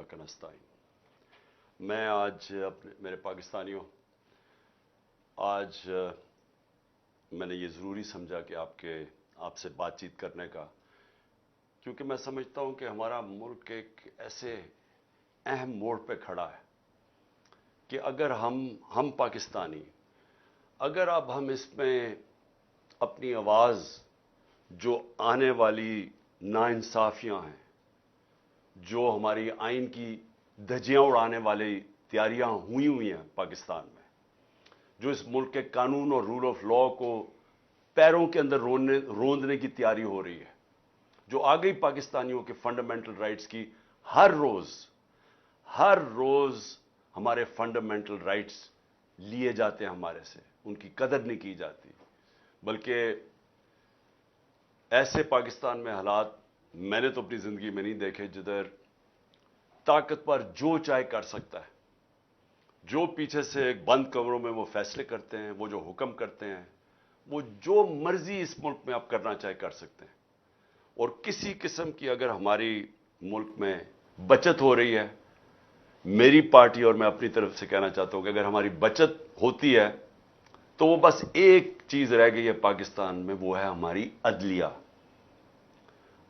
इय्याका नस्ताईन। मैं आज मेरे पाकिस्तानियों, आज मैंने ये ज़रूरी समझा कि आपसे बातचीत करने का, क्योंकि मैं समझता हूँ कि हमारा मुल्क एक ऐसे अहम मोड़ पे खड़ा है कि अगर हम पाकिस्तानी, अगर अब हम इसमें अपनी आवाज़, जो आने वाली नाइंसाफ़ियाँ हैं, जो हमारी आइन की धज्जियाँ उड़ाने वाली तैयारियाँ हुई हैं पाकिस्तान में, जो इस मुल्क के कानून और रूल ऑफ लॉ को पैरों के अंदर रोंदने की तैयारी हो रही है, जो आ गई पाकिस्तानियों के फंडामेंटल राइट्स की। हर रोज़ हमारे फंडामेंटल राइट्स लिए जाते हैं हमारे से, उनकी कदर नहीं की जाती। बल्कि ऐसे पाकिस्तान में हालात मैंने तो अपनी ज़िंदगी में नहीं देखे, जिधर ताकतवर जो चाहे कर सकता है, जो पीछे से एक बंद कमरों में वो फैसले करते हैं, वो जो हुक्म करते हैं, वो जो मर्जी इस मुल्क में आप करना चाहे कर सकते हैं। और किसी किस्म की अगर हमारी मुल्क में बचत हो रही है, मेरी पार्टी और मैं अपनी तरफ से कहना चाहता हूं कि अगर हमारी बचत होती है तो वो बस एक चीज़ रह गई है पाकिस्तान में, वो है हमारी अदलिया।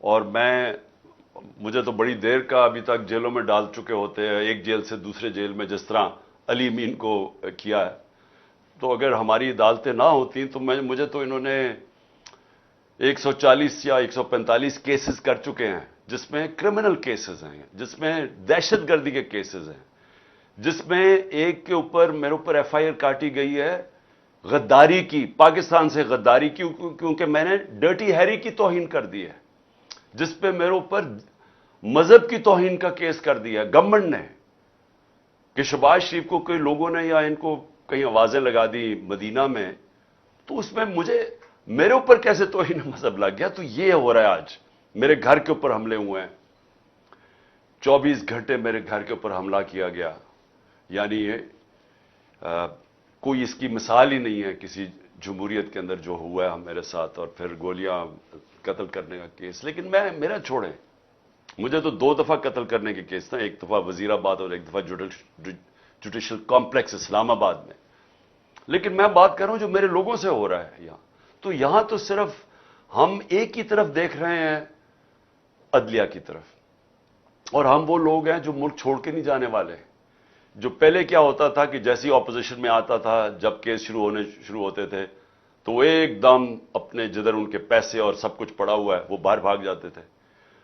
और मुझे तो बड़ी देर का अभी तक जेलों में डाल चुके होते हैं, एक जेल से दूसरे जेल में, जिस तरह अली मीन को किया है। तो अगर हमारी अदालतें ना होती तो मुझे तो इन्होंने 140 या 145 केसेस कर चुके हैं, जिसमें क्रिमिनल केसेस हैं, जिसमें दहशतगर्दी के केसेस हैं, जिसमें एक के ऊपर मेरे ऊपर एफआईआर काटी गई है गद्दारी की, पाकिस्तान से गद्दारी की, क्योंकि मैंने डर्टी हैरी की तौहीन कर दी है, जिस पे मेरे ऊपर मजहब की तौहीन का केस कर दिया गवर्नमेंट ने, कि शहबाज शरीफ को कई लोगों ने या इनको कई आवाजें लगा दी मदीना में, तो उसमें मेरे ऊपर कैसे तौहीन मजहब लग गया। तो ये हो रहा है, आज मेरे घर के ऊपर हमले हुए हैं, 24 घंटे मेरे घर के ऊपर हमला किया गया, यानी कोई इसकी मिसाल ही नहीं है किसी जमहूरियत के अंदर जो हुआ है मेरे साथ। और फिर गोलियां, कत्ल करने का केस। लेकिन मेरा छोड़ें, मुझे तो 2 दफा कत्ल करने के केस था, एक दफा वजीराबाद और एक दफा जुडिशल कॉम्प्लेक्स इस्लामाबाद में। लेकिन मैं बात कर रहा हूं जो मेरे लोगों से हो रहा है यहां। तो यहां तो सिर्फ हम एक ही तरफ देख रहे हैं, अदलिया की तरफ, और हम वो लोग हैं जो मुल्क छोड़ के नहीं जाने वाले। जो पहले क्या होता था कि जैसी ऑपोजिशन में आता था, जब केस शुरू होते थे, तो वो एकदम अपने जिधर उनके पैसे और सब कुछ पड़ा हुआ है वो बाहर भाग जाते थे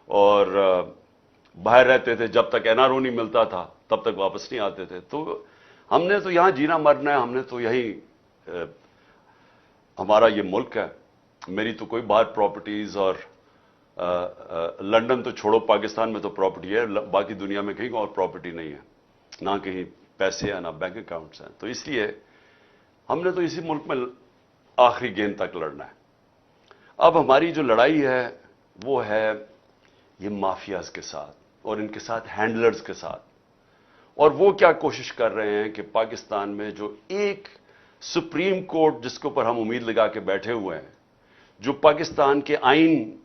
और बाहर रहते थे। जब तक एनआरओ नहीं मिलता था तब तक वापस नहीं आते थे। तो हमने तो यहां जीना मरना है, हमने तो यही हमारा ये मुल्क है। मेरी तो कोई बाहर प्रॉपर्टीज और लंदन तो छोड़ो, पाकिस्तान में तो प्रॉपर्टी है, बाकी दुनिया में कहीं और प्रॉपर्टी नहीं है, ना कहीं पैसे हैं ना बैंक अकाउंट्स हैं। तो इसलिए हमने तो इसी मुल्क में आखिरी गेंद तक लड़ना है। अब हमारी जो लड़ाई है वो है ये माफियाज के साथ और इनके साथ हैंडलर्स के साथ। और वो क्या कोशिश कर रहे हैं कि पाकिस्तान में जो एक सुप्रीम कोर्ट, जिसके ऊपर हम उम्मीद लगा के बैठे हुए हैं, जो पाकिस्तान के आइन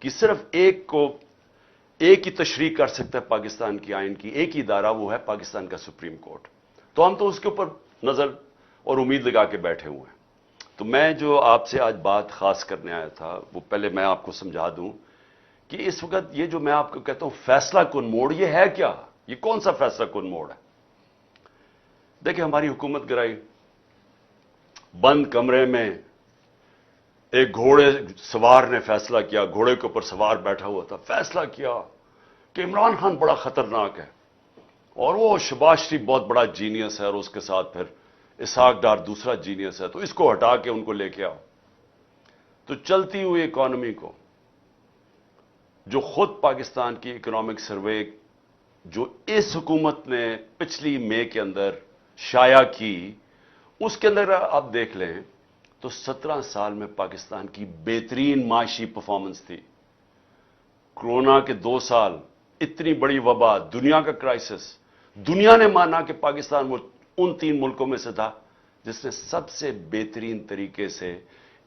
की सिर्फ एक ही तशरीह कर सकता है, पाकिस्तान की आइन की एक ही इदारा, वो है पाकिस्तान का सुप्रीम कोर्ट। तो हम तो उसके ऊपर नजर और उम्मीद लगा के बैठे हुए हैं। तो मैं जो आपसे आज बात खास करने आया था, वो पहले मैं आपको समझा दूं कि इस वक्त ये जो मैं आपको कहता हूं फैसला कुन मोड़, ये है क्या? ये कौन सा फैसला कुन मोड़ है? देखिए, हमारी हुकूमत गिराई, बंद कमरे में एक घोड़े सवार ने फैसला किया, घोड़े के ऊपर सवार बैठा हुआ था, फैसला किया कि इमरान खान बड़ा खतरनाक है और वो शहबाज शरीफ बहुत बड़ा जीनियस है, और उसके साथ फिर इसहाक डार दूसरा जीनियस है, तो इसको हटा के उनको लेके आओ। तो चलती हुई इकोनॉमी को, जो खुद पाकिस्तान की इकोनॉमिक सर्वे जो इस हुकूमत ने पिछली मई के अंदर शाया की, उसके अंदर आप देख लें तो 17 साल में पाकिस्तान की बेहतरीन माशी परफॉर्मेंस थी। कोरोना के 2 साल, इतनी बड़ी वबा, दुनिया का क्राइसिस, दुनिया ने माना कि पाकिस्तान वो उन 3 मुल्कों में से था जिसने सबसे बेहतरीन तरीके से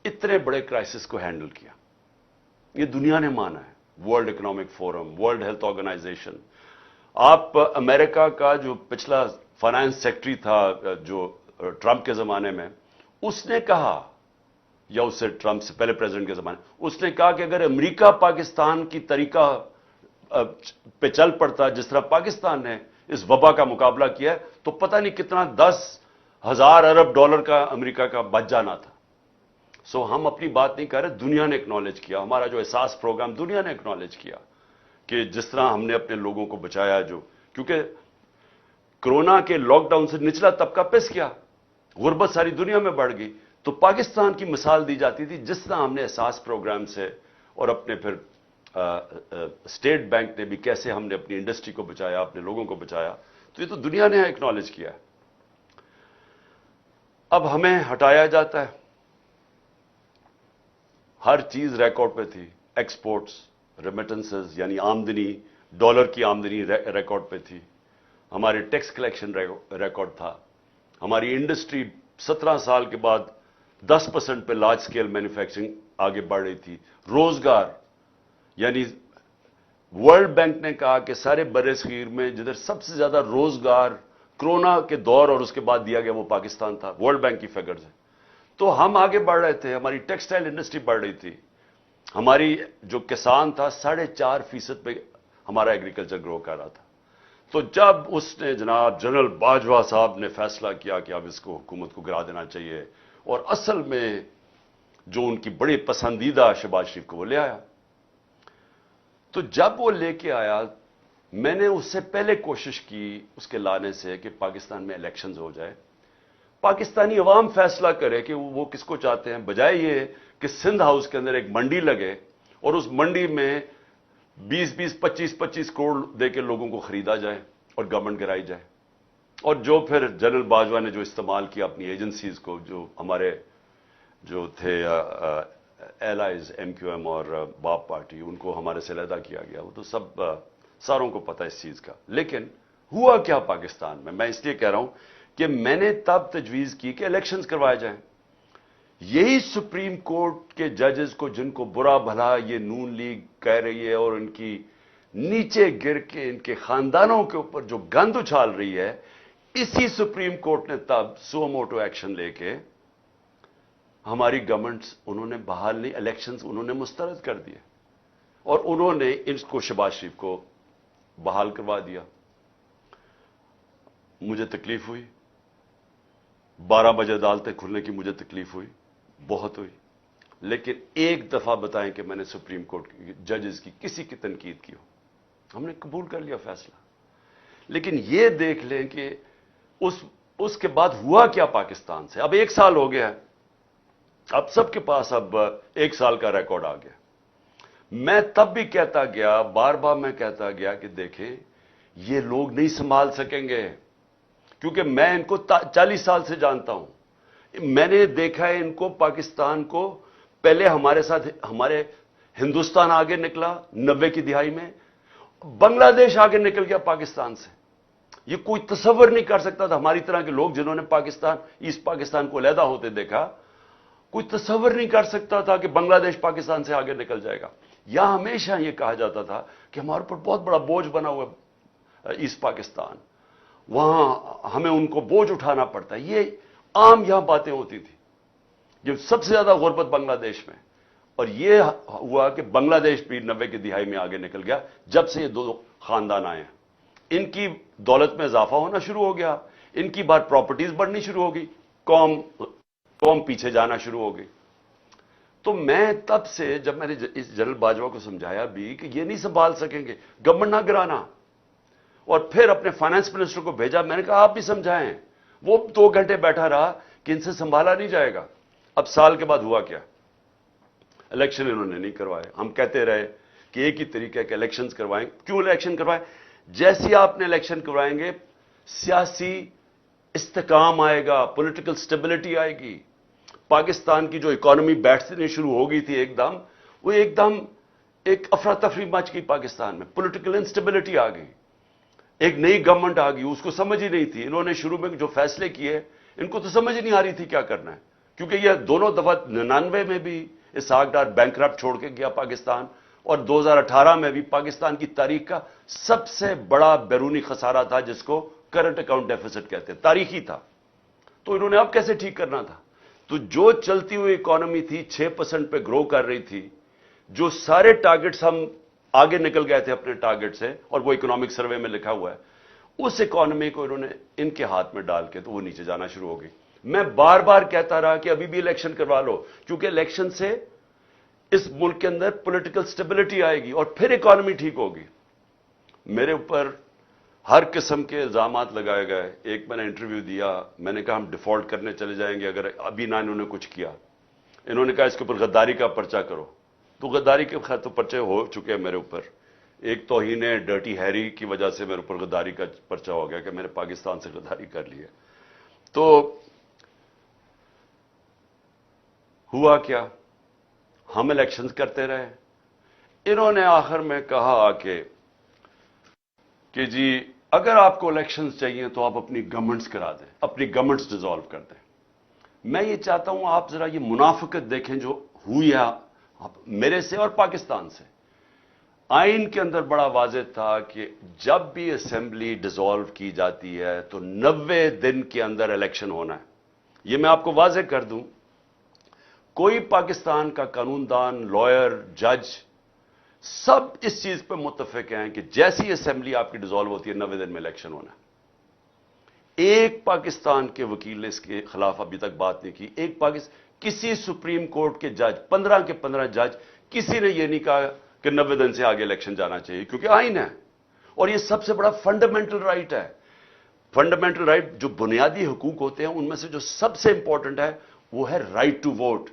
इतने बड़े क्राइसिस को हैंडल किया। ये दुनिया ने माना है, world economic forum, world health organization, آپ امریکہ کا جو پچھلا فائنانس سیکٹری تھا جو ٹرمپ کے زمانے میں، اس نے کہا، یا اس سے ٹرمپ سے پہلے پریزیڈنٹ کے زمانے، اس نے کہا کہ اگر امریکہ پاکستان کی طریقہ پہ چل پڑتا جس طرح پاکستان نے اس وبا کا مقابلہ کیا ہے، تو پتہ نہیں کتنا 10,000 ارب ڈالر کا امریکہ کا بچ جانا تھا۔ سو ہم اپنی بات نہیں کر رہے، دنیا نے اکنالج کیا، ہمارا جو احساس پروگرام دنیا نے اکنالج کیا کہ جس طرح ہم نے اپنے لوگوں کو بچایا، کیونکہ کرونا کے لاک ڈاؤن سے نچلا طبقہ پس گیا، غربت ساری دنیا میں بڑھ گئی، تو پاکستان کی مثال دی جاتی تھی جس طرح ہم نے احساس پروگرام سے، اور اپنے پھر اسٹیٹ بینک نے بھی کیسے ہم نے اپنی انڈسٹری کو بچایا، اپنے لوگوں کو بچایا، تو یہ تو دنیا نے اکنالج کیا ہے۔ اب ہمیں ہٹایا جاتا ہے، ہر چیز ریکارڈ پہ تھی، ایکسپورٹس، ریمیٹنسز یعنی آمدنی، ڈالر کی آمدنی ریکارڈ پہ تھی، ہمارے ٹیکس کلیکشن ریکارڈ تھا، ہماری انڈسٹری 17 سال کے بعد 10% پہ لارج سکیل مینوفیکچرنگ آگے بڑھ رہی تھی، روزگار، یعنی ورلڈ بینک نے کہا کہ سارے بر صغیر میں جدھر سب سے زیادہ روزگار کرونا کے دور اور اس کے بعد دیا گیا وہ پاکستان تھا، ورلڈ بینک کی فگرز ہیں۔ تو ہم آگے بڑھ رہے تھے، ہماری ٹیکسٹائل انڈسٹری بڑھ رہی تھی، ہماری جو کسان تھا 4.5% پہ ہمارا ایگریکلچر گرو کر رہا تھا۔ تو جب اس نے جناب جنرل باجوہ صاحب نے فیصلہ کیا کہ اب اس کو حکومت کو گرا دینا چاہیے، اور اصل میں جو ان کی بڑی پسندیدہ شہباز شریف کو وہ لے آیا، تو جب وہ لے کے آیا، میں نے اس سے پہلے کوشش کی اس کے لانے سے کہ پاکستان میں الیکشنز ہو جائے، پاکستانی عوام فیصلہ کرے کہ وہ کس کو چاہتے ہیں، بجائے یہ کہ سندھ ہاؤس کے اندر ایک منڈی لگے اور اس منڈی میں 20-20 25-25 کروڑ دے کے لوگوں کو خریدا جائے اور گورنمنٹ گرائی جائے، اور جو پھر جنرل باجوہ نے جو استعمال کیا اپنی ایجنسیز کو، جو ہمارے جو تھے ایلائز ایم کیو ایم اور باپ پارٹی، ان کو ہمارے سے علیحدہ کیا گیا، وہ تو سب ساروں کو پتہ اس چیز کا۔ لیکن ہوا کیا پاکستان میں اس لیے کہہ رہا ہوں کہ میں نے تب تجویز کی کہ الیکشنز کروائے جائیں، یہی سپریم کورٹ کے ججز کو جن کو برا بھلا یہ نون لیگ کہہ رہی ہے اور ان کی نیچے گر کے ان کے خاندانوں کے اوپر جو گند اچھال رہی ہے، اسی سپریم کورٹ نے تب سو موٹو ایکشن لے کے ہماری گورنمنٹس انہوں نے بحال نہیں، الیکشنز انہوں نے مسترد کر دیے، اور انہوں نے ان کو شہباز شریف کو بحال کروا دیا۔ مجھے تکلیف ہوئی، 12 بجے عدالتیں کھلنے کی مجھے تکلیف ہوئی، بہت ہوئی، لیکن ایک دفعہ بتائیں کہ میں نے سپریم کورٹ کی ججز کی کسی کی تنقید کی ہو، ہم نے قبول کر لیا فیصلہ۔ لیکن یہ دیکھ لیں کہ اس کے بعد ہوا کیا پاکستان سے۔ اب 1 سال ہو گیا ہے، اب سب کے پاس اب 1 سال کا ریکارڈ آ گیا۔ میں تب بھی کہتا گیا، بار بار میں کہتا گیا کہ دیکھیں یہ لوگ نہیں سنبھال سکیں گے، کیونکہ میں ان کو 40 سال سے جانتا ہوں، میں نے دیکھا ہے ان کو، پاکستان کو، پہلے ہمارے ساتھ ہمارے ہندوستان آگے نکلا 90 کی دہائی میں، بنگلہ دیش آگے نکل گیا پاکستان سے۔ یہ کوئی تصور نہیں کر سکتا تھا، ہماری طرح کے لوگ جنہوں نے ایسٹ پاکستان کو علیحدہ ہوتے دیکھا، کوئی تصور نہیں کر سکتا تھا کہ بنگلہ دیش پاکستان سے آگے نکل جائے گا۔ یہاں ہمیشہ یہ کہا جاتا تھا کہ ہمارے پر بہت بڑا بوجھ بنا ہوا ہے ایسٹ پاکستان، وہاں ہمیں ان کو بوجھ اٹھانا پڑتا ہے، یہ عام یہاں باتیں ہوتی تھی۔ یہ سب سے زیادہ غربت بنگلہ دیش میں، اور یہ ہوا کہ بنگلہ دیش بھی 90 کی دہائی میں آگے نکل گیا جب سے یہ 2 خاندان آئے ہیں، ان کی دولت میں اضافہ ہونا شروع ہو گیا، ان کی بات پراپرٹیز بڑھنی شروع ہو گئی، قوم پیچھے جانا شروع ہو گئی۔ تو میں تب سے جب میں نے اس جنرل باجوہ کو سمجھایا بھی کہ یہ نہیں سنبھال سکیں گے، گورنمنٹ نہ گرانا، اور پھر اپنے فائنانس منسٹر کو بھیجا، میں نے کہا آپ بھی سمجھائیں، وہ 2 گھنٹے بیٹھا رہا کہ ان سے سنبھالا نہیں جائے گا۔ اب سال کے بعد ہوا کیا؟ الیکشن انہوں نے نہیں کروائے۔ ہم کہتے رہے کہ ایک ہی طریقہ ہے کہ الیکشنز کروائیں۔ کیوں الیکشن کروائیں؟ جیسے آپ نے الیکشن کروائیں گے سیاسی استحکام آئے گا، پولیٹیکل سٹیبلٹی آئے گی۔ پاکستان کی جو اکانومی بیٹھنے شروع ہو گئی تھی وہ ایک دم ایک افراتفری مچ گئی پاکستان میں، پولیٹیکل انسٹیبلٹی آ گئی، ایک نئی گورنمنٹ آ گئی، اس کو سمجھ ہی نہیں تھی۔ انہوں نے شروع میں جو فیصلے کیے ان کو تو سمجھ نہیں آ رہی تھی کیا کرنا ہے، کیونکہ یہ دونوں دفعہ 99 میں بھی اسحاق ڈار بینکرپٹ چھوڑ کے گیا پاکستان، اور 2018 میں بھی پاکستان کی تاریخ کا سب سے بڑا بیرونی خسارہ تھا جس کو کرنٹ اکاؤنٹ ڈیفیسٹ کہتے ہیں، تاریخی تھا. تو انہوں نے اب کیسے ٹھیک کرنا تھا؟ تو جو چلتی ہوئی اکانومی تھی 6% پہ گرو کر رہی تھی، جو سارے ٹارگٹس ہم آگے نکل گئے تھے اپنے ٹارگٹ سے، اور وہ اکنامک سروے میں لکھا ہوا ہے، اس اکانومی کو انہوں نے ان کے ہاتھ میں ڈال کے تو وہ نیچے جانا شروع ہو گئی. میں بار بار کہتا رہا کہ ابھی بھی الیکشن کروا لو، کیونکہ الیکشن سے اس ملک کے اندر پولیٹیکل سٹیبلٹی آئے گی اور پھر اکانومی ٹھیک ہوگی. میرے اوپر ہر قسم کے الزامات لگائے گئے. ایک میں نے انٹرویو دیا، میں نے کہا ہم ڈیفالٹ کرنے چلے جائیں گے اگر ابھی نہ انہوں نے کچھ کیا. انہوں نے کہا اس کے اوپر غداری کا پرچہ کرو. تو غداری کے خیر تو پرچے ہو چکے ہیں میرے اوپر. ایک توہین ڈرٹی ہیری کی وجہ سے میرے اوپر غداری کا پرچہ ہو گیا کہ میں نے پاکستان سے غداری کر لی ہے. تو ہوا کیا؟ ہم الیکشنز کرتے رہے. انہوں نے آخر میں کہا کہ جی اگر آپ کو الیکشنز چاہیے تو آپ اپنی گورنمنٹس کرا دیں، اپنی گورنمنٹس ڈیزالو کر دیں. میں یہ چاہتا ہوں آپ ذرا یہ منافقت دیکھیں جو ہوئی ہے میرے سے اور پاکستان سے. آئین کے اندر بڑا واضح تھا کہ جب بھی اسمبلی ڈیزالو کی جاتی ہے تو 90 دن کے اندر الیکشن ہونا ہے. یہ میں آپ کو واضح کر دوں، کوئی پاکستان کا قانون دان، لائر، جج سب اس چیز پہ متفق ہیں کہ جیسی اسمبلی آپ کی ڈیزالو ہوتی ہے 90 دن میں الیکشن ہونا ہے. ایک پاکستان کے وکیل نے اس کے خلاف ابھی تک بات نہیں کی. کسی سپریم کورٹ کے جج 15 کے 15 جج کسی نے یہ نہیں کہا کہ 90 دن سے آگے الیکشن جانا چاہیے، کیونکہ آئین ہے اور یہ سب سے بڑا فنڈامنٹل رائٹ ہے. فنڈامنٹل رائٹ جو بنیادی حقوق ہوتے ہیں ان میں سے جو سب سے امپورٹنٹ ہے وہ ہے رائٹ ٹو ووٹ،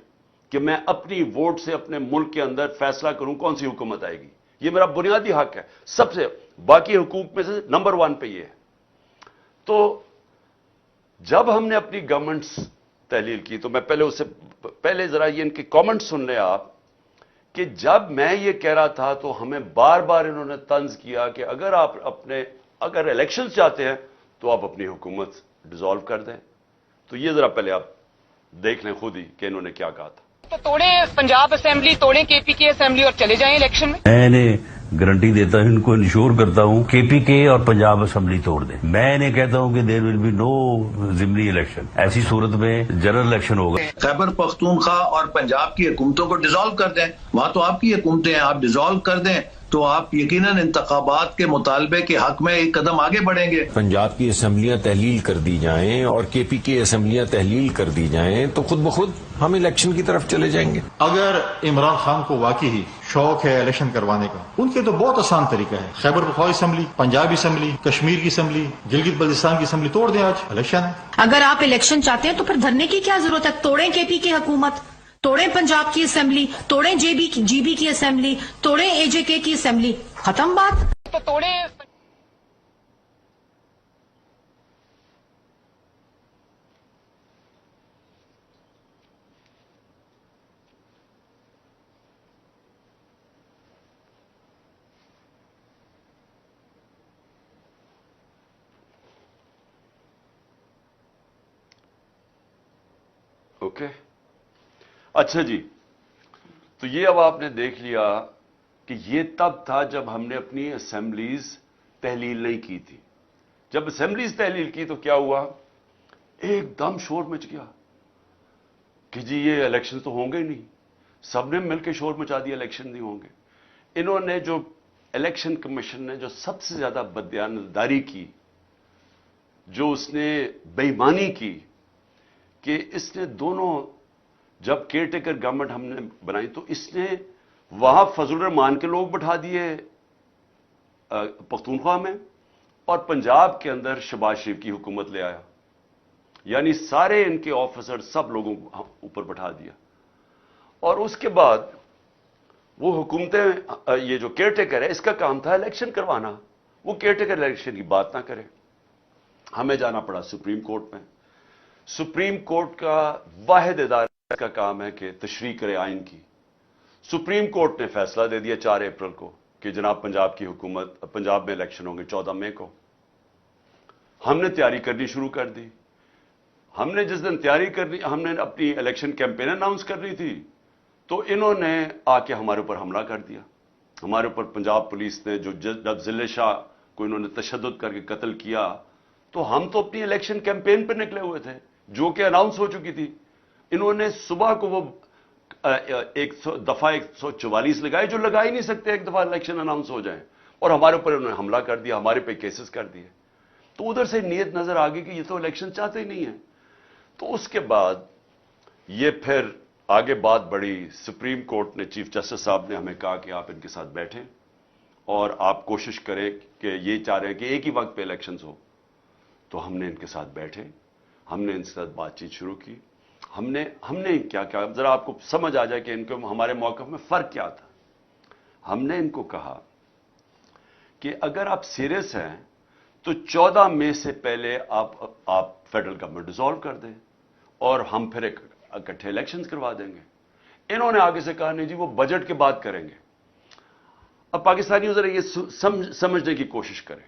کہ میں اپنی ووٹ سے اپنے ملک کے اندر فیصلہ کروں کون سی حکومت آئے گی. یہ میرا بنیادی حق ہے. سب سے باقی حقوق میں سے نمبر 1 پہ یہ ہے. تو جب ہم نے اپنی گورنمنٹس تحلیل کی تو میں پہلے ذرا یہ ان کے کامنٹ سن لیں آپ، کہ جب میں یہ کہہ رہا تھا تو ہمیں بار بار انہوں نے طنز کیا کہ اگر الیکشن چاہتے ہیں تو آپ اپنی حکومت ڈیزالو کر دیں. تو یہ ذرا پہلے آپ دیکھ لیں خود ہی کہ انہوں نے کیا کہا تھا. تو توڑیں پنجاب اسمبلی، توڑیں کے پی کے اسمبلی اور چلے جائیں الیکشن میں. میں نے گارنٹی دیتا ہوں، ان کو انشور کرتا ہوں کے پی کے اور پنجاب اسمبلی توڑ دیں. میں انہیں کہتا ہوں کہ دیر ول بی نو ضمنی الیکشن. ایسی صورت میں جنرل الیکشن ہوگا. خیبر پختونخوا اور پنجاب کی حکومتوں کو ڈیزالو کر دیں. وہاں تو آپ کی حکومتیں ہیں، آپ ڈیزالو کر دیں تو آپ یقیناً انتخابات کے مطالبے کے حق میں ایک قدم آگے بڑھیں گے. پنجاب کی اسمبلیاں تحلیل کر دی جائیں اور کے پی کی اسمبلیاں تحلیل کر دی جائیں تو خود بخود ہم الیکشن کی طرف چلے جائیں گے. اگر عمران خان کو واقعی شوق ہے الیکشن کروانے کا، ان کے تو بہت آسان طریقہ ہے. خیبر پختونخوا اسمبلی، پنجاب اسمبلی، کشمیر کی اسمبلی، گلگت بلتستان کی اسمبلی توڑ دیں. آج الیکشن ہے. اگر آپ الیکشن چاہتے ہیں تو پھر دھرنے کی کیا ضرورت ہے؟ توڑیں کے پی کی حکومت، توڑیں پنجاب کی اسمبلی، توڑیں جی بی کی اسمبلی، توڑیں اے جے کے کی اسمبلی. ختم بات. تو توڑیں. اوکے، اچھا جی. تو یہ اب آپ نے دیکھ لیا کہ یہ تب تھا جب ہم نے اپنی اسمبلیز تحلیل نہیں کی تھی. جب اسمبلیز تحلیل کی تو کیا ہوا؟ ایک دم شور مچ گیا کہ جی یہ الیکشن تو ہوں گے ہی نہیں. سب نے مل کے شور مچا دیا الیکشن نہیں ہوں گے. انہوں نے جو الیکشن کمیشن نے جو سب سے زیادہ بددیانتداری کی، جو اس نے بے ایمانی کی، کہ اس نے دونوں جب کیئر ٹیکر گورنمنٹ ہم نے بنائی تو اس نے وہاں فضل الرحمان کے لوگ بٹھا دیے پختونخوا میں، اور پنجاب کے اندر شہباز شریف کی حکومت لے آیا. یعنی سارے ان کے آفیسر سب لوگوں کو اوپر بٹھا دیا. اور اس کے بعد وہ حکومتیں، یہ جو کیئر ٹیکر ہے اس کا کام تھا الیکشن کروانا، وہ کیئر ٹیکر الیکشن کی بات نہ کرے. ہمیں جانا پڑا سپریم کورٹ میں. سپریم کورٹ کا واحد ادارہ کا کام ہے کہ تشریح کرے آئین کی. سپریم کورٹ نے فیصلہ دے دیا 4 اپریل کو کہ جناب پنجاب میں الیکشن ہوں گے 14 مئی کو. ہم نے تیاری کرنی شروع کر دی. ہم نے جس دن تیاری کرنی، ہم نے اپنی الیکشن کیمپین اناؤنس کرنی تھی، تو انہوں نے آ کے ہمارے اوپر حملہ کر دیا. ہمارے اوپر پنجاب پولیس نے جو جب ضلع شاہ کو انہوں نے تشدد کر کے قتل کیا تو ہم تو اپنی الیکشن کیمپین پہ نکلے ہوئے تھے جو کہ اناؤنس ہو چکی تھی. انہوں نے صبح کو وہ دفعہ 144 لگائے جو لگا ہی نہیں سکتے ایک دفعہ الیکشن اناؤنس ہو جائیں, اور ہمارے اوپر انہوں نے حملہ کر دیا, ہمارے پہ کیسز کر دیے. تو ادھر سے نیت نظر آ گئی کہ یہ تو الیکشن چاہتے ہی نہیں ہیں. تو اس کے بعد یہ پھر آگے بات بڑھی. سپریم کورٹ نے چیف جسٹس صاحب نے ہمیں کہا کہ آپ ان کے ساتھ بیٹھیں اور آپ کوشش کریں کہ یہ چاہ رہے ہیں کہ ایک ہی وقت پہ الیکشنز ہو. تو ہم نے ان کے ساتھ بیٹھے, ہم نے ان کے ساتھ بات چیت شروع کی. ہم نے کیا کیا ذرا آپ کو سمجھ آ جائے کہ ان کو ہمارے موقف میں فرق کیا تھا. ہم نے ان کو کہا کہ اگر آپ سیریس ہیں تو 14 مئی سے پہلے آپ فیڈرل گورنمنٹ ڈیزالو کر دیں اور ہم پھر اکٹھے الیکشنز کروا دیں گے. انہوں نے آگے سے کہا نہیں جی وہ بجٹ کے بعد کریں گے. اب پاکستانیوں ذرا یہ سمجھنے کی کوشش کریں,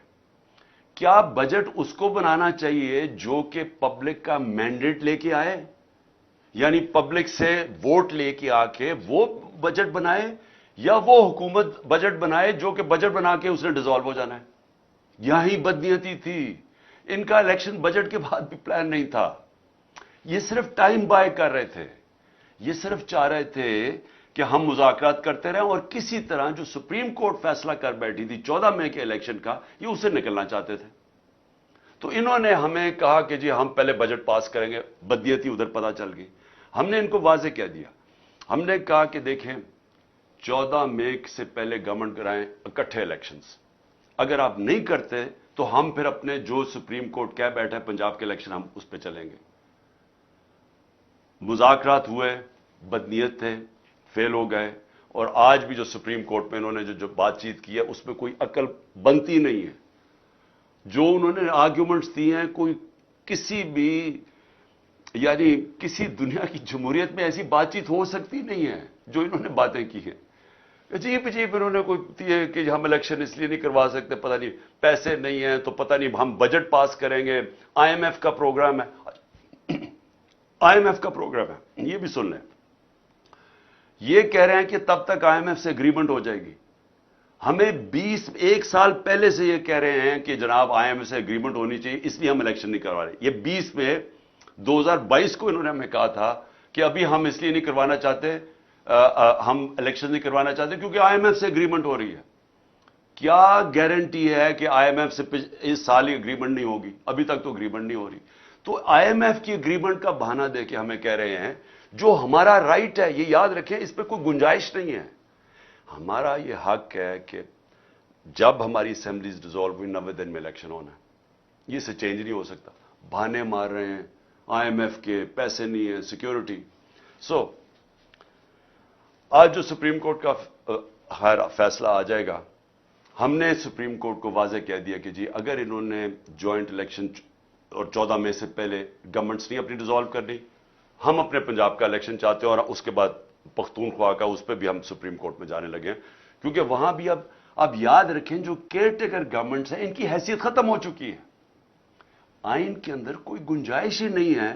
کیا بجٹ اس کو بنانا چاہیے جو کہ پبلک کا مینڈیٹ لے کے آئے, یعنی پبلک سے ووٹ لے کے آ کے وہ بجٹ بنائے, یا وہ حکومت بجٹ بنائے جو کہ بجٹ بنا کے اس نے ڈیزالو ہو جانا ہے؟ یہی بدنیتی تھی. ان کا الیکشن بجٹ کے بعد بھی پلان نہیں تھا. یہ صرف ٹائم بائی کر رہے تھے. یہ صرف چاہ رہے تھے کہ ہم مذاکرات کرتے رہیں اور کسی طرح جو سپریم کورٹ فیصلہ کر بیٹھی تھی 14 مئی کے الیکشن کا, یہ اسے نکلنا چاہتے تھے. تو انہوں نے ہمیں کہا کہ جی ہم پہلے بجٹ پاس کریں گے. بدنیتی ادھر پتہ چل گئی. ہم نے ان کو واضح کہہ دیا. ہم نے کہا کہ دیکھیں 14 مئی سے پہلے گورنمنٹ کرائیں اکٹھے الیکشنز. اگر آپ نہیں کرتے تو ہم پھر اپنے جو سپریم کورٹ کہہ بیٹھے پنجاب کے الیکشن ہم اس پہ چلیں گے. مذاکرات ہوئے, بدنیت تھے, فیل ہو گئے, اور آج بھی جو سپریم کورٹ میں انہوں نے جو بات چیت کی ہے اس میں کوئی عقل بنتی نہیں ہے. جو انہوں نے آرگیومنٹس دی ہیں, کوئی کسی بھی یعنی کسی دنیا کی جمہوریت میں ایسی بات چیت ہو سکتی نہیں ہے جو انہوں نے باتیں کی ہیں. عجیب انہوں نے کوئی ہے کہ ہم الیکشن اس لیے نہیں کروا سکتے, پتہ نہیں پیسے نہیں ہیں تو پتہ نہیں ہم بجٹ پاس کریں گے. آئی ایم ایف کا پروگرام ہے, آئی ایم ایف کا پروگرام ہے, یہ بھی سن لیں. یہ کہہ رہے ہیں کہ تب تک آئی ایم ایف سے اگریمنٹ ہو جائے گی. ہمیں 1 سال پہلے سے یہ کہہ رہے ہیں کہ جناب آئی ایم ایف سے اگریمنٹ ہونی چاہیے, اس لیے ہم الیکشن نہیں کروا رہے. یہ 20 میں 2022 کو انہوں نے ہمیں کہا تھا کہ ابھی ہم اس لیے نہیں کروانا چاہتے, ہم الیکشن نہیں کروانا چاہتے کیونکہ آئی ایم ایف سے اگریمنٹ ہو رہی ہے. کیا گارنٹی ہے کہ آئی ایم ایف سے اس سال ہی اگریمنٹ نہیں ہوگی؟ ابھی تک تو اگریمنٹ نہیں ہو رہی. تو آئی ایم ایف کی اگریمنٹ کا بہانہ دے کے ہمیں کہہ رہے ہیں جو ہمارا رائٹ ہے, یہ یاد رکھیں اس پہ کوئی گنجائش نہیں ہے. ہمارا یہ حق ہے کہ جب ہماری اسمبلیز ڈیزالو ہوئی 90 دن میں الیکشن ہونا ہے. یہ سے چینج نہیں ہو سکتا. بہانے مار رہے ہیں آئی ایم ایف کے, پیسے نہیں ہیں, سیکیورٹی. سو آج جو سپریم کورٹ کا فیصلہ آ جائے گا, ہم نے سپریم کورٹ کو واضح کہہ دیا کہ جی اگر انہوں نے جوائنٹ الیکشن اور 14 مئی سے پہلے گورنمنٹس نہیں اپنی ڈیزالو کرنی, ہم اپنے پنجاب کا الیکشن چاہتے ہیں, اور اس کے بعد پختونخوا کا, اس پہ بھی ہم سپریم کورٹ میں جانے لگے ہیں. کیونکہ وہاں بھی اب یاد رکھیں جو کیئر ٹیکر گورنمنٹس ہیں ان کی حیثیت ختم ہو چکی ہے. آئین کے اندر کوئی گنجائش ہی نہیں ہے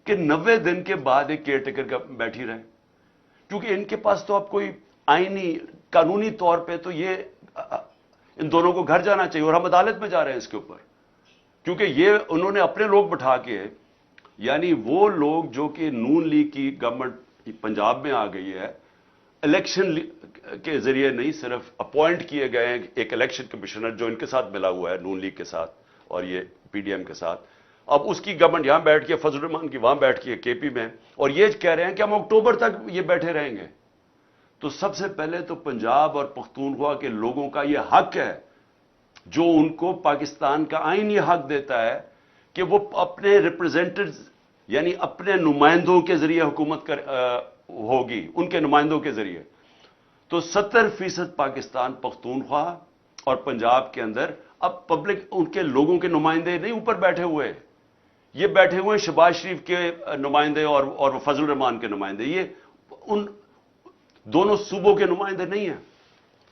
کہ 90 دن کے بعد ایک کیئر ٹیکر بیٹھی رہے, کیونکہ ان کے پاس تو اب کوئی آئینی قانونی طور پہ تو یہ ان دونوں کو گھر جانا چاہیے, اور ہم عدالت میں جا رہے ہیں اس کے اوپر. کیونکہ یہ انہوں نے اپنے لوگ بٹھا کے, یعنی وہ لوگ جو کہ نون لیگ کی گورنمنٹ پنجاب میں آ گئی ہے, الیکشن کے ذریعے نہیں, صرف اپوائنٹ کیے گئے ہیں ایک الیکشن کمشنر جو ان کے ساتھ ملا ہوا ہے نون لیگ کے ساتھ اور یہ پی ڈی ایم کے ساتھ. اب اس کی گورنمنٹ یہاں بیٹھ کے, فضل الرحمان کی وہاں بیٹھ کے کے پی میں, اور یہ کہہ رہے ہیں کہ ہم اکتوبر تک یہ بیٹھے رہیں گے. تو سب سے پہلے تو پنجاب اور پختونخوا کے لوگوں کا یہ حق ہے جو ان کو پاکستان کا آئین یہ حق دیتا ہے کہ وہ اپنے ریپرزینٹیوز یعنی اپنے نمائندوں کے ذریعے حکومت ہوگی, ان کے نمائندوں کے ذریعے. تو 70% پاکستان پختونخوا اور پنجاب کے اندر اب پبلک ان کے لوگوں کے نمائندے نہیں اوپر بیٹھے ہوئے, یہ بیٹھے ہوئے شہباز شریف کے نمائندے اور فضل الرحمان کے نمائندے, یہ ان دونوں صوبوں کے نمائندے نہیں ہیں.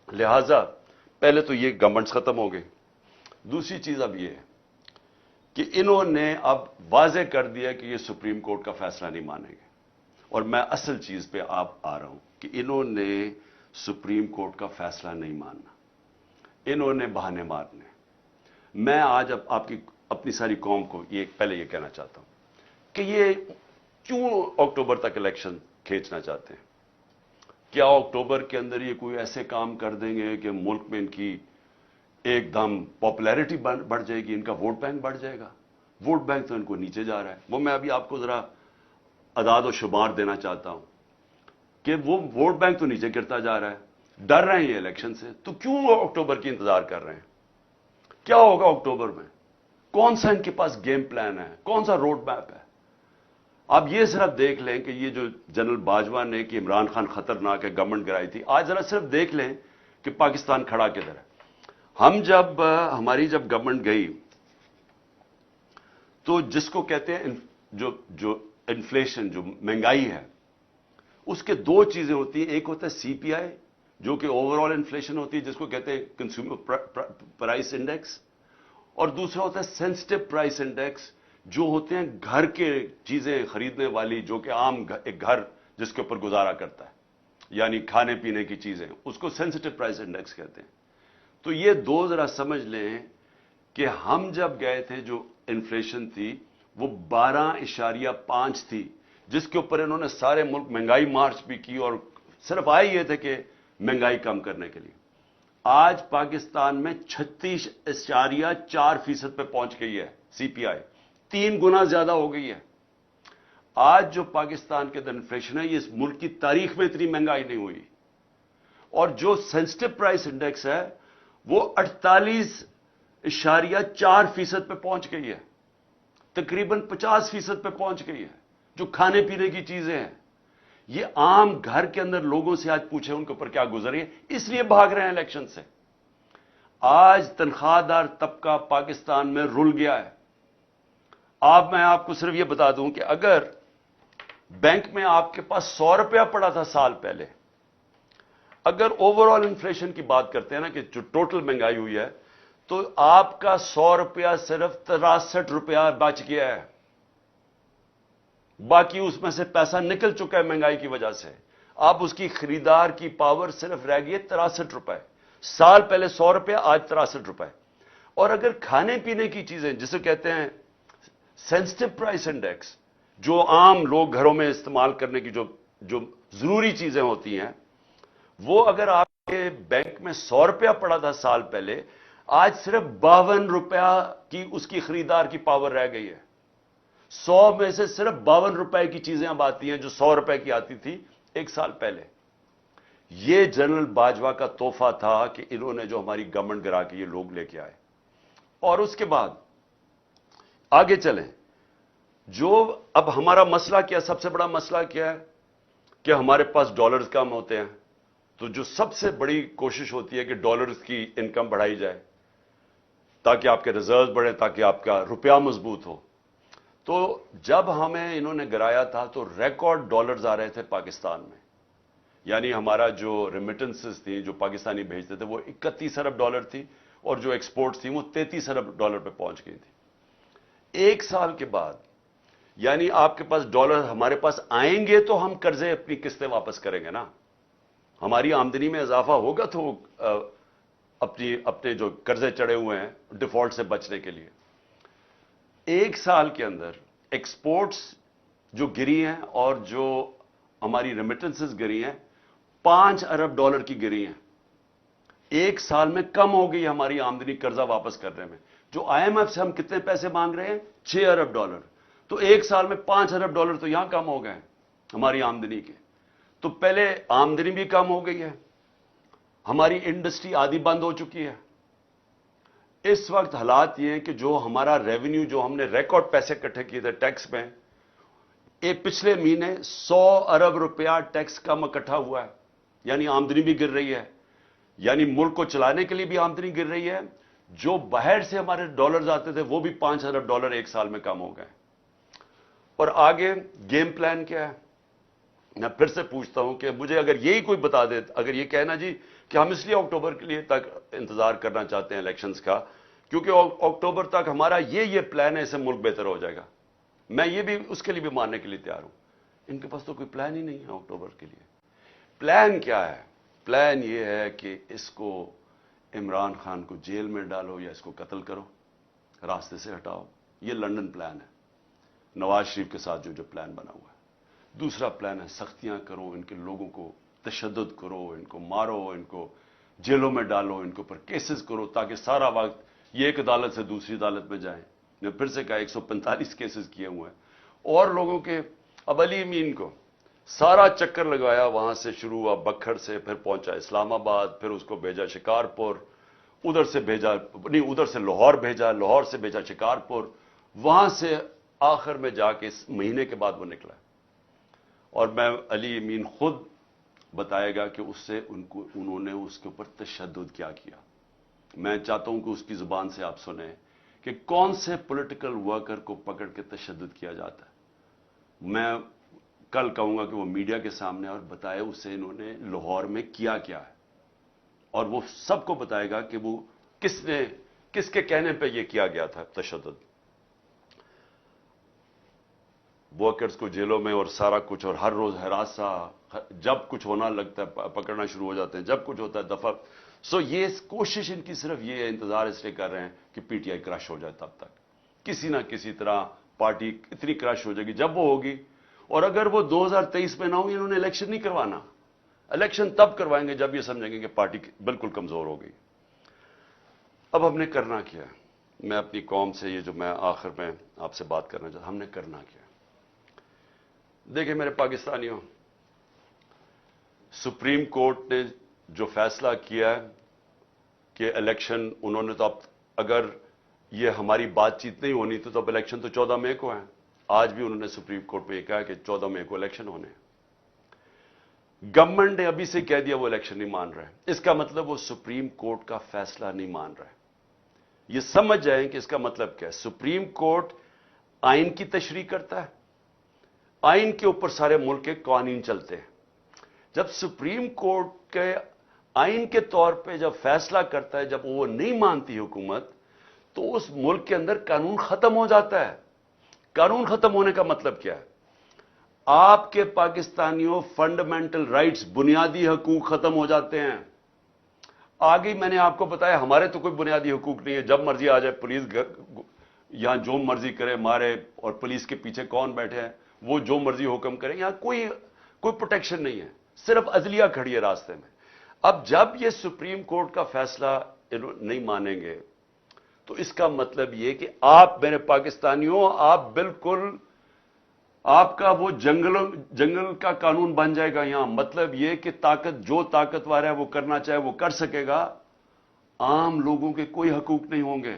لہذا پہلے تو یہ گورنمنٹس ختم ہو گئی. دوسری چیز اب یہ ہے کہ انہوں نے اب واضح کر دیا کہ یہ سپریم کورٹ کا فیصلہ نہیں مانیں گے, اور میں اصل چیز پہ آپ آ رہا ہوں کہ انہوں نے सुप्रीम कोर्ट का फैसला नहीं मानना, इन्होंने बहाने मारने। मैं आज आपकी अपनी सारी कौम को पहले ये कहना चाहता हूं कि ये क्यों अक्टूबर तक इलेक्शन खींचना चाहते हैं। क्या अक्टूबर के अंदर ये कोई ऐसे काम कर देंगे कि मुल्क में इनकी एकदम पॉपुलैरिटी बढ़ जाएगी, इनका वोट बैंक बढ़ जाएगा? वोट बैंक तो इनको नीचे जा रहा है। वो मैं अभी आपको जरा अदाद और शुमार देना चाहता हूं कि वो वोट बैंक तो नीचे गिरता जा रहा है। डर रहे हैं ये इलेक्शन से, तो क्यों अक्टूबर की इंतजार कर रहे हैं? क्या होगा अक्टूबर में? कौन सा इनके पास गेम प्लान है, कौन सा रोड मैप है? आप ये सिर्फ देख लें कि ये जो जनरल बाजवा ने कि इमरान खान खतरनाक है, गवर्नमेंट गिराई थी, आज जरा सिर्फ देख लें कि पाकिस्तान खड़ा किधर है। हमारी जब गवर्नमेंट गई तो जिसको कहते हैं जो इन्फ्लेशन, जो महंगाई है, उसके दो चीजें होती हैं। एक होता है सीपीआई, जो कि ओवरऑल इन्फ्लेशन होती है, जिसको कहते हैं कंज्यूमर प्राइस इंडेक्स, और दूसरा होता है सेंसिटिव प्राइस इंडेक्स, जो होते हैं घर के चीजें खरीदने वाली, जो कि आम एक घर जिसके ऊपर गुजारा करता है, यानी खाने पीने की चीजें, उसको सेंसिटिव प्राइस इंडेक्स कहते हैं। तो ये दो जरा समझ लें कि हम जब गए थे जो इन्फ्लेशन थी वो 12.5 थी, जिसके ऊपर इन्होंने सारे मुल्क महंगाई मार्च भी की और सिर्फ आए ये थे कि महंगाई कम करने के लिए। आज पाकिस्तान में 36.4% पे पहुंच गई है सीपीआई, 3 गुना ज्यादा हो गई है। आज जो पाकिस्तान के अंदर इन्फ्लेशन है, ये इस मुल्क की तारीख में इतनी महंगाई नहीं हुई। और जो सेंसिटिव प्राइस इंडेक्स है वो 48.4% पे पहुंच गई है, तकरीबन 50% पे पहुंच गई है। जो खाने पीने की चीजें हैं, ये आम घर के अंदर लोगों से आज पूछे उनके ऊपर क्या गुजरी है, इसलिए भाग रहे हैं इलेक्शन से। आज तनख्वाहदार तबका पाकिस्तान में रुल गया है। मैं आपको सिर्फ यह बता दूं कि अगर बैंक में आपके पास 100 रुपया पड़ा था साल पहले, अगर ओवरऑल इन्फ्लेशन की बात करते हैं ना कि जो टोटल महंगाई हुई है, तो आपका 100 रुपया सिर्फ 63 रुपया बच गया है। बाकी उसमें से पैसा निकल चुका है महंगाई की वजह से। अब उसकी खरीदार की पावर सिर्फ रह गई है 63 रुपए। साल पहले 100 रुपया, आज 63 रुपए। और अगर खाने पीने की चीजें, जिसे कहते हैं सेंसिटिव प्राइस इंडेक्स, जो आम लोग घरों में इस्तेमाल करने की जो जरूरी चीजें होती हैं, वो अगर आपके बैंक में 100 रुपया पड़ा था साल पहले, आज सिर्फ 52 रुपया की उसकी खरीदार की पावर रह गई है। 100 में से सिर्फ 52 रुपए की चीजें अब आती हैं जो 100 रुपए की आती थी एक साल पहले। यह जनरल बाजवा का तोहफा था कि इन्होंने जो हमारी गवर्नमेंट गिरा के ये लोग लेके आए। और उसके बाद आगे चलें, जो अब हमारा मसला क्या, सबसे बड़ा मसला क्या है कि हमारे पास डॉलर्स कम होते हैं। तो जो सबसे बड़ी कोशिश होती है कि डॉलर्स की इनकम बढ़ाई जाए ताकि आपके रिजर्व बढ़े, ताकि आपका रुपया मजबूत हो। तो जब हमें इन्होंने गिराया था तो रिकॉर्ड डॉलर्स आ रहे थे पाकिस्तान में, यानी हमारा जो रेमिटेंसेस थी जो पाकिस्तानी भेजते थे वो 31 अरब डॉलर थी, और जो एक्सपोर्ट्स थी वो 33 अरब डॉलर पे पहुंच गई थी। एक साल के बाद, यानी आपके पास डॉलर हमारे पास आएंगे तो हम कर्जे अपनी किस्तें वापस करेंगे ना, हमारी आमदनी में इजाफा होगा तो अपने जो कर्जे चढ़े हुए हैं डिफॉल्ट से बचने के लिए। एक साल के अंदर एक्सपोर्ट्स जो गिरी हैं और जो हमारी रेमिटेंसेस गिरी हैं, 5 अरब डॉलर की गिरी हैं। एक साल में कम हो गई हमारी आमदनी कर्जा वापस करने में। जो आईएमएफ से हम कितने पैसे मांग रहे हैं, 6 अरब डॉलर, तो एक साल में 5 अरब डॉलर तो यहां कम हो गए हमारी आमदनी के। तो पहले आमदनी भी कम हो गई है, हमारी इंडस्ट्री आधी बंद हो चुकी है। इस वक्त हालात ये हैं कि जो हमारा रेवेन्यू, जो हमने रिकॉर्ड पैसे इकट्ठे किए थे टैक्स में, पिछले महीने 100 अरब रुपया टैक्स कम इकट्ठा हुआ है, यानी आमदनी भी गिर रही है, यानी मुल्क को चलाने के लिए भी आमदनी गिर रही है। जो बाहर से हमारे डॉलर्स आते थे वो भी 5 अरब डॉलर एक साल में कम हो गए। और आगे गेम प्लान क्या है? मैं फिर से पूछता हूं कि मुझे अगर यही कोई बता दे, अगर ये कहना जी कि हम इसलिए अक्टूबर के लिए तक इंतजार करना चाहते हैं इलेक्शंस का क्योंकि अक्टूबर तक हमारा ये प्लान है, इससे मुल्क बेहतर हो जाएगा, मैं ये भी उसके लिए भी मानने के लिए तैयार हूं। इनके पास तो कोई प्लान ही नहीं है अक्टूबर के लिए। प्लान क्या है? प्लान ये है कि इसको इमरान खान को जेल में डालो या इसको कत्ल करो, रास्ते से हटाओ। ये लंदन प्लान है, नवाज शरीफ के साथ जो प्लान बना हुआ है। दूसरा प्लान है सख्तियां करो, इनके लोगों को तशद्दुद करो, इनको मारो, इनको जेलों में डालो, इनके ऊपर केसेस करो, ताकि सारा वक्त ये एक अदालत से दूसरी अदालत में जाएं। मैं फिर से कहा 145 केसेस किए हुए हैं और लोगों के। अब अली अमीन को सारा चक्कर लगाया, वहां से शुरू हुआ बखर से, फिर पहुंचा इस्लामाबाद, फिर उसको भेजा शिकारपुर, उधर से भेजा नहीं, उधर से लाहौर भेजा, लाहौर से भेजा शिकारपुर, वहां से आखिर में जाके इस महीने के बाद वो निकला। और मैं अली अमीन खुद बताएगा कि उससे उन्होंने उसके ऊपर तशद्दुद क्या किया। मैं चाहता हूं कि उसकी जुबान से आप सुने कि कौन से पॉलिटिकल वर्कर को पकड़ के तशद्दुद किया जाता है। मैं कल कहूंगा कि वो मीडिया के सामने और बताए उसे इन्होंने लाहौर में किया क्या है, और वो सबको बताएगा कि वो किसके कहने पे ये किया गया था तशद्दुद। वर्कर्स को जेलों में और सारा कुछ, और हर रोज हरासा, जब कुछ होना लगता है पकड़ना शुरू हो जाते हैं, जब कुछ होता है दफा। सो ये कोशिश इनकी सिर्फ ये है, इंतजार इसलिए कर रहे हैं कि पीटीआई क्रश हो जाए। तब तक किसी ना किसी तरह पार्टी इतनी क्रश हो जाएगी, जब वो होगी। और अगर वो 2023 में ना होगी, इन्होंने इलेक्शन नहीं करवाना। इलेक्शन तब करवाएंगे जब ये समझेंगे कि पार्टी बिल्कुल कमजोर हो गई। अब हमने करना क्या है, मैं अपनी कौम से ये जो मैं आखिर में आपसे बात करना चाहता, हमने करना क्या है। देखिए मेरे पाकिस्तानियों, सुप्रीम कोर्ट ने जो फैसला किया है कि इलेक्शन, उन्होंने तो अब अगर ये हमारी बातचीत नहीं होनी तो अब इलेक्शन तो 14 मई को है। आज भी उन्होंने सुप्रीम कोर्ट में ये कहा कि 14 मई को इलेक्शन होने। गवर्नमेंट ने अभी से कह दिया वो इलेक्शन नहीं मान रहे, इसका मतलब वो सुप्रीम कोर्ट का फैसला नहीं मान रहे। ये समझ जाएं कि इसका मतलब क्या है। सुप्रीम कोर्ट आइन की तशरीह करता है, आइन के ऊपर सारे मुल्क के कानून चलते हैं। जब सुप्रीम कोर्ट के आइन के तौर पे जब फैसला करता है, जब वो नहीं मानती हुकूमत, तो उस मुल्क के अंदर कानून खत्म हो जाता है। कानून खत्म होने का मतलब क्या है? आपके पाकिस्तानियों फंडामेंटल राइट्स, बुनियादी हकूक खत्म हो जाते हैं। आगे मैंने आपको बताया हमारे तो कोई बुनियादी हकूक नहीं है, जब मर्जी आ जाए पुलिस यहां जो मर्जी करे मारे, और पुलिस के पीछे कौन बैठे हैं वो जो मर्जी हुक्म करें, यहां कोई प्रोटेक्शन नहीं है, सिर्फ अदलिया खड़ी है रास्ते में। अब जब ये सुप्रीम कोर्ट का फैसला नहीं मानेंगे तो इसका मतलब ये कि आप मेरे पाकिस्तानियों, आप बिल्कुल, आपका वो जंगल का कानून बन जाएगा यहां। मतलब ये कि जो ताकतवर है वो करना चाहे वो कर सकेगा, आम लोगों के कोई हकूक नहीं होंगे।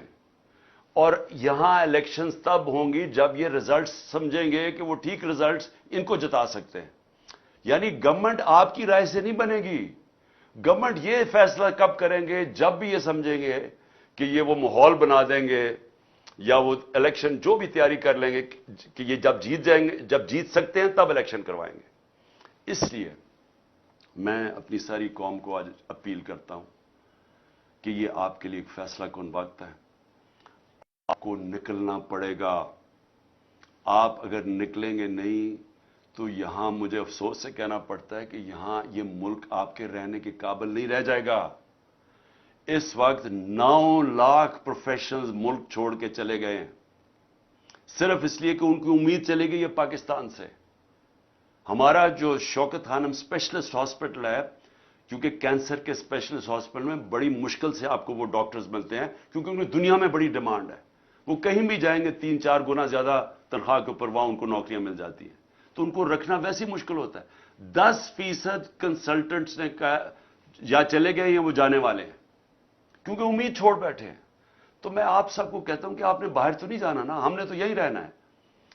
और यहां इलेक्शंस तब होंगी जब ये रिजल्ट्स समझेंगे कि वो ठीक रिजल्ट्स इनको जिता सकते हैं। यानी गवर्नमेंट आपकी राय से नहीं बनेगी। गवर्नमेंट ये फैसला कब करेंगे, जब भी ये समझेंगे कि ये वो माहौल बना देंगे या वो इलेक्शन जो भी तैयारी कर लेंगे कि ये जब जीत जाएंगे, जब जीत सकते हैं तब इलेक्शन करवाएंगे। इसलिए मैं अपनी सारी कौम को आज अपील करता हूं कि ये आपके लिए एक फैसला कौन वक्त है। आपको निकलना पड़ेगा। आप अगर निकलेंगे नहीं तो यहां मुझे अफसोस से कहना पड़ता है कि यहां ये मुल्क आपके रहने के काबिल नहीं रह जाएगा। इस वक्त 9 लाख प्रोफेशनल्स मुल्क छोड़ के चले गए हैं, सिर्फ इसलिए कि उनकी उम्मीद चली गई है पाकिस्तान से। हमारा जो शौकत खानम स्पेशलिस्ट हॉस्पिटल है, क्योंकि कैंसर के स्पेशलिस्ट हॉस्पिटल में बड़ी मुश्किल से आपको वो डॉक्टर्स मिलते हैं, क्योंकि उनकी दुनिया में बड़ी डिमांड है। वो कहीं भी जाएंगे 3-4 गुना ज्यादा तनख्वाह के ऊपर वहां उनको नौकरियां मिल जाती हैं, तो उनको रखना वैसे ही मुश्किल होता है। 10% कंसल्टेंट्स ने कहा या चले गए या वो जाने वाले हैं, क्योंकि उम्मीद छोड़ बैठे हैं। तो मैं आप सबको कहता हूं कि आपने बाहर तो नहीं जाना ना, हमने तो यही रहना है।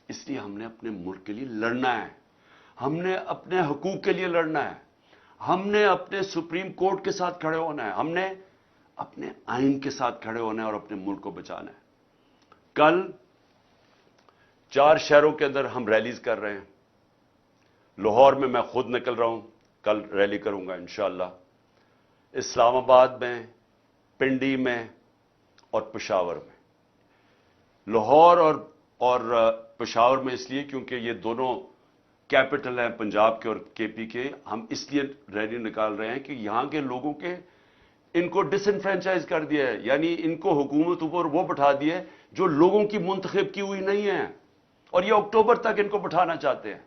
इसलिए हमने अपने मुल्क के लिए लड़ना है, हमने अपने हकूक के लिए लड़ना है, हमने अपने सुप्रीम कोर्ट के साथ खड़े होना है, हमने अपने आइन के साथ खड़े होना है और अपने मुल्क को बचाना है। कल 4 शहरों के अंदर हम रैलीज कर रहे हैं। लाहौर में मैं खुद निकल रहा हूं, कल रैली करूंगा इंशाअल्लाह। इस्लामाबाद में, पिंडी में और पेशावर में। लाहौर और पेशावर में इसलिए क्योंकि ये दोनों कैपिटल है पंजाब के और केपी के, हम इसलिए रैली निकाल रहे हैं कि यहां के लोगों के इनको डिसइनफ्रेंचाइज कर दिया है, यानी इनको हुकूमत ऊपर वो बैठा दिया है जो लोगों की मुंतखब की हुई नहीं है, और ये अक्टूबर तक इनको बैठाना चाहते हैं।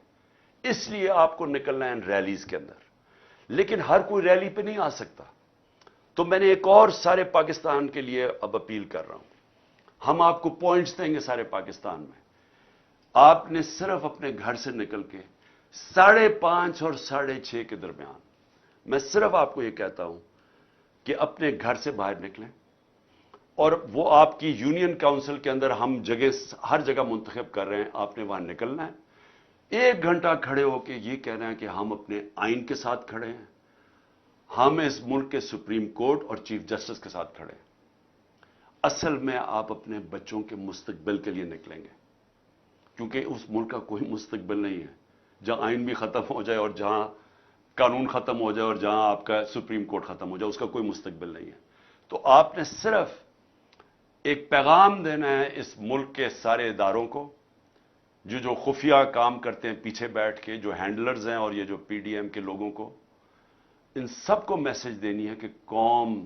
इसलिए आपको निकलना है इन रैलीज के अंदर, लेकिन हर कोई रैली पे नहीं आ सकता। तो मैंने एक और सारे पाकिस्तान के लिए अब अपील कर रहा हूं, हम आपको पॉइंट्स देंगे सारे पाकिस्तान में, आपने सिर्फ अपने घर से निकल के 5:30 और 6:30 के दरमियान, मैं सिर्फ आपको यह कहता हूं कि अपने घर से बाहर निकलें, और वो आपकी यूनियन काउंसिल के अंदर हम हर जगह मुंतखब कर रहे हैं, आपने वहां निकलना है। 1 घंटा खड़े होकर ये कह रहे हैं कि हम अपने आइन के साथ खड़े हैं, हम इस मुल्क के सुप्रीम कोर्ट और चीफ जस्टिस के साथ खड़े हैं। असल में आप अपने बच्चों के मुस्तकबिल के लिए निकलेंगे, क्योंकि उस मुल्क का कोई मुस्तकबिल नहीं है जहां आइन भी खत्म हो जाए और जहां कानून खत्म हो जाए और जहां आपका सुप्रीम कोर्ट खत्म हो जाए, उसका कोई मुस्तकबिल नहीं है। तो आपने सिर्फ एक पैगाम देना है इस मुल्क के सारे इदारों को, जो खुफिया काम करते हैं पीछे बैठ के, जो हैंडलर्स हैं और ये जो पीडीएम के लोगों को, इन सबको मैसेज देनी है कि कौम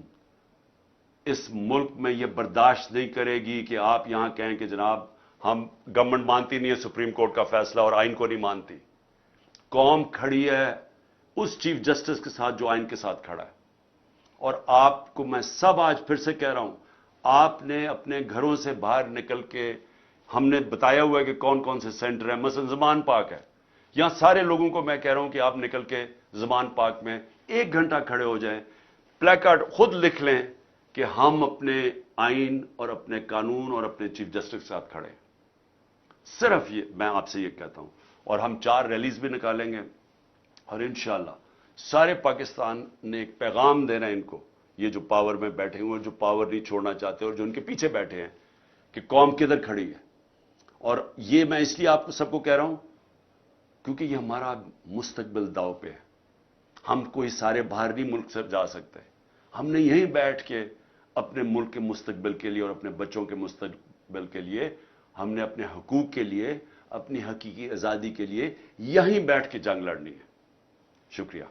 इस मुल्क में यह बर्दाश्त नहीं करेगी कि आप यहां कहें कि जनाब हम गवर्नमेंट मानती नहीं है सुप्रीम कोर्ट का फैसला और आइन को नहीं मानती। कौम खड़ी है उस चीफ जस्टिस के साथ जो आइन के साथ खड़ा है। और आपको मैं सब आज फिर से कह रहा हूं, आपने अपने घरों से बाहर निकल के, हमने बताया हुआ है कि कौन कौन से सेंटर है, मसलन ज़मान पार्क है, यहां सारे लोगों को मैं कह रहा हूं कि आप निकल के ज़मान पार्क में 1 घंटा खड़े हो जाएं, प्लेकार्ड खुद लिख लें कि हम अपने आइन और अपने कानून और अपने चीफ जस्टिस के साथ खड़े हैं। सिर्फ ये मैं आपसे ये कहता हूं, और हम 4 रैलीज भी निकालेंगे, और इंशाअल्लाह सारे पाकिस्तान ने एक पैगाम देना है इनको, ये जो पावर में बैठे हुए हैं, जो पावर नहीं छोड़ना चाहते और जो उनके पीछे बैठे हैं, कि कौम किधर खड़ी है। और ये मैं इसलिए आपको सबको कह रहा हूं क्योंकि ये हमारा मुस्तकबिल दाव पे है। हम कोई सारे बाहर नहीं मुल्क से जा सकते, हमने यहीं बैठ के अपने मुल्क के मुस्तकबिल के लिए और अपने बच्चों के मुस्तकबिल के लिए, हमने अपने हकूक के लिए, अपनी हकीकी आज़ादी के लिए यहीं बैठ के जंग लड़नी है। शुक्रिया।